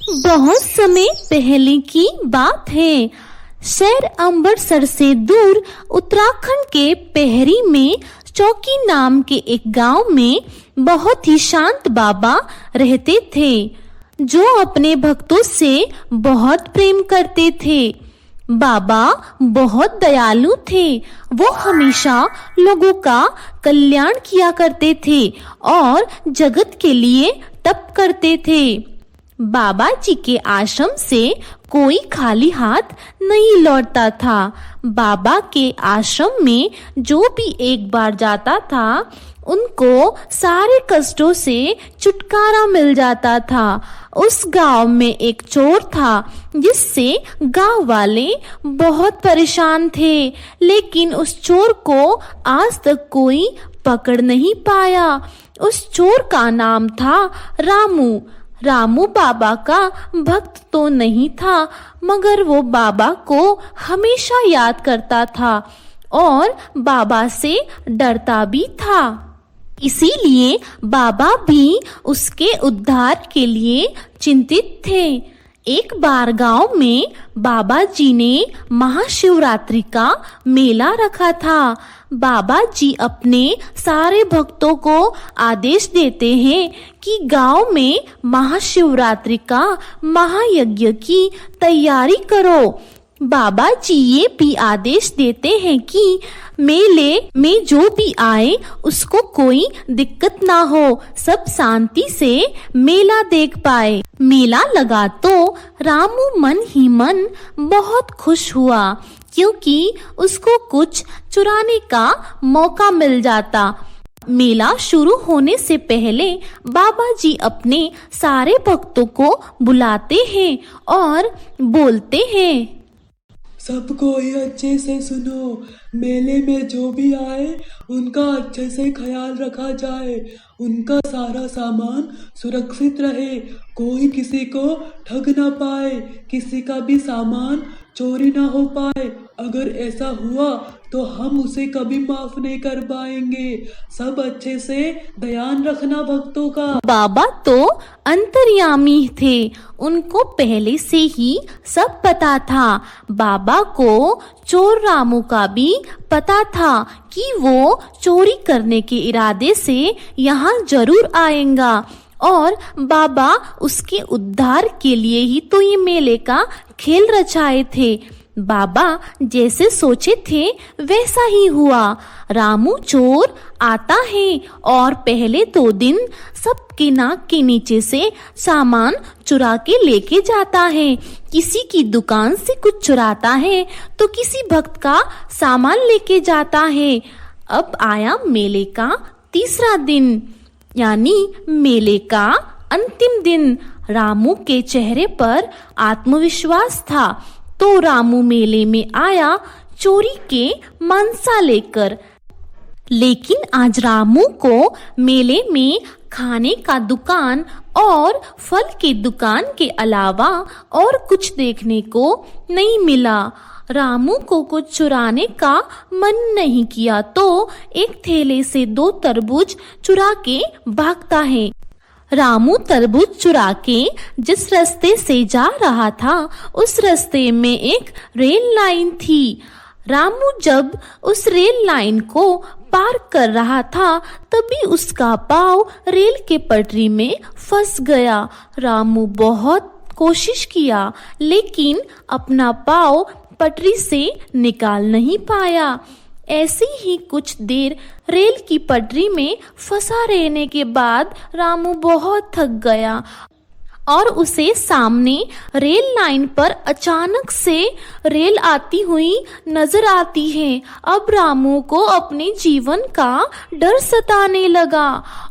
बहुत समय पहले की बात है। शहर अमृतसर से दूर उत्तराखंड के पहरी में चौकी नाम के एक गांव में बहुत ही शांत बाबा रहते थे, जो अपने भक्तों से बहुत प्रेम करते थे। बाबा बहुत दयालु थे। वो हमेशा लोगों का कल्याण किया करते थे और जगत के लिए तप करते थे। बाबा जी के आश्रम से कोई खाली हाथ नहीं लौटता था। बाबा के आश्रम में जो भी एक बार जाता था, उनको सारे कष्टों से छुटकारा मिल जाता था। उस गांव में एक चोर था, जिससे गांव वाले बहुत परेशान थे, लेकिन उस चोर को आज तक कोई पकड़ नहीं पाया। उस चोर का नाम था रामू। रामू बाबा का भक्त तो नहीं था, मगर वो बाबा को हमेशा याद करता था और बाबा से डरता भी था। इसीलिए बाबा भी उसके उद्धार के लिए चिंतित थे। एक बार गांव में बाबा जी ने महाशिवरात्रि का मेला रखा था। बाबा जी अपने सारे भक्तों को आदेश देते हैं कि गांव में महाशिवरात्रि का महायज्ञ की तैयारी करो। बाबा जी ये भी आदेश देते हैं कि मेले में जो भी आए उसको कोई दिक्कत ना हो, सब शांति से मेला देख पाए। मेला लगा तो रामू मन ही मन बहुत खुश हुआ, क्योंकि उसको कुछ चुराने का मौका मिल जाता। मेला शुरू होने से पहले बाबा जी अपने सारे भक्तों को बुलाते हैं और बोलते हैं, सब कोई अच्छे से सुनो। मेले में जो भी आए उनका अच्छे से ख्याल रखा जाए, उनका सारा सामान सुरक्षित रहे, कोई किसी को ठग ना पाए, किसी का भी सामान चोरी ना हो पाए। अगर ऐसा हुआ तो हम उसे कभी माफ नहीं कर पाएंगे। सब अच्छे से ध्यान रखना भक्तों का। बाबा तो अंतर्यामी थे, उनको पहले से ही सब पता था। बाबा को चोर रामू का भी पता था कि वो चोरी करने के इरादे से यहाँ जरूर आएगा और बाबा उसके उद्धार के लिए ही तो ये मेले का खेल रचाए थे। बाबा जैसे सोचे थे वैसा ही हुआ। रामू चोर आता है और पहले 2 दिन सबके नाक के नीचे से सामान चुरा के लेके जाता है। किसी की दुकान से कुछ चुराता है तो किसी भक्त का सामान लेके जाता है। अब आया मेले का 3रा दिन, यानी मेले का अंतिम दिन। रामू के चेहरे पर आत्मविश्वास था, तो रामू मेले में आया चोरी के मनसा लेकर। लेकिन आज रामू को मेले में खाने का दुकान और फल की दुकान के अलावा और कुछ देखने को नहीं मिला। रामू को कुछ चुराने का मन नहीं किया तो एक थैले से 2 तरबूज चुरा के भागता है। रामू तरबूज चुरा के जिस रास्ते से जा रहा था, उस रास्ते में एक रेल लाइन थी। रामू जब उस रेल लाइन को पार कर रहा था, तभी उसका पाँव रेल के पटरी में फंस गया। रामू बहुत कोशिश किया, लेकिन अपना पाँव पटरी से निकाल नहीं पाया। ऐसी ही कुछ देर रेल की पटरी में फंसा रहने के बाद रामू बहुत थक गया और उसे सामने रेल लाइन पर अचानक से रेल आती हुई नजर आती है। अब रामू को अपने जीवन का डर सताने लगा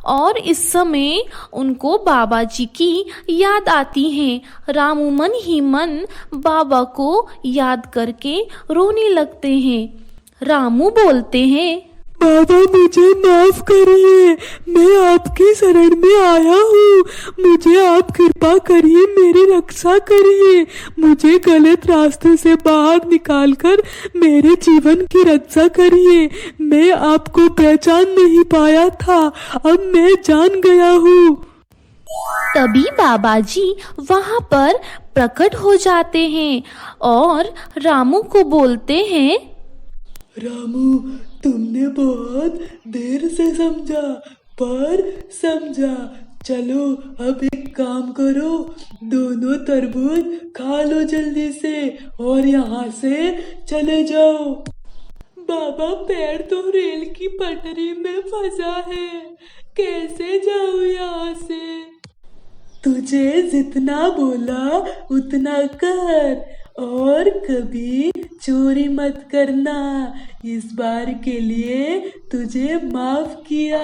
और इस समय उनको बाबा जी की याद आती है। रामू मन ही मन बाबा को याद करके रोने लगते हैं। रामू बोलते हैं, बाबा मुझे माफ करिए, मैं आपकी शरण में आया हूँ। मुझे आप कृपा करिए, मेरी रक्षा करिए। मुझे गलत रास्ते से बाहर निकालकर मेरे जीवन की रक्षा करिए। मैं आपको पहचान नहीं पाया था, अब मैं जान गया हूँ। तभी बाबा जी वहां पर प्रकट हो जाते हैं और रामू को बोलते हैं, रामू, तुमने बहुत देर से समझा, पर समझा। चलो अब एक काम करो, दोनों तरबूज खा लो जल्दी से और यहाँ से चले जाओ। बाबा, पैर तो रेल की पटरी में फंसा है, कैसे जाऊँ यहाँ से? तुझे जितना बोला उतना कर और कभी चोरी मत करना। इस बार के लिए तुझे माफ किया,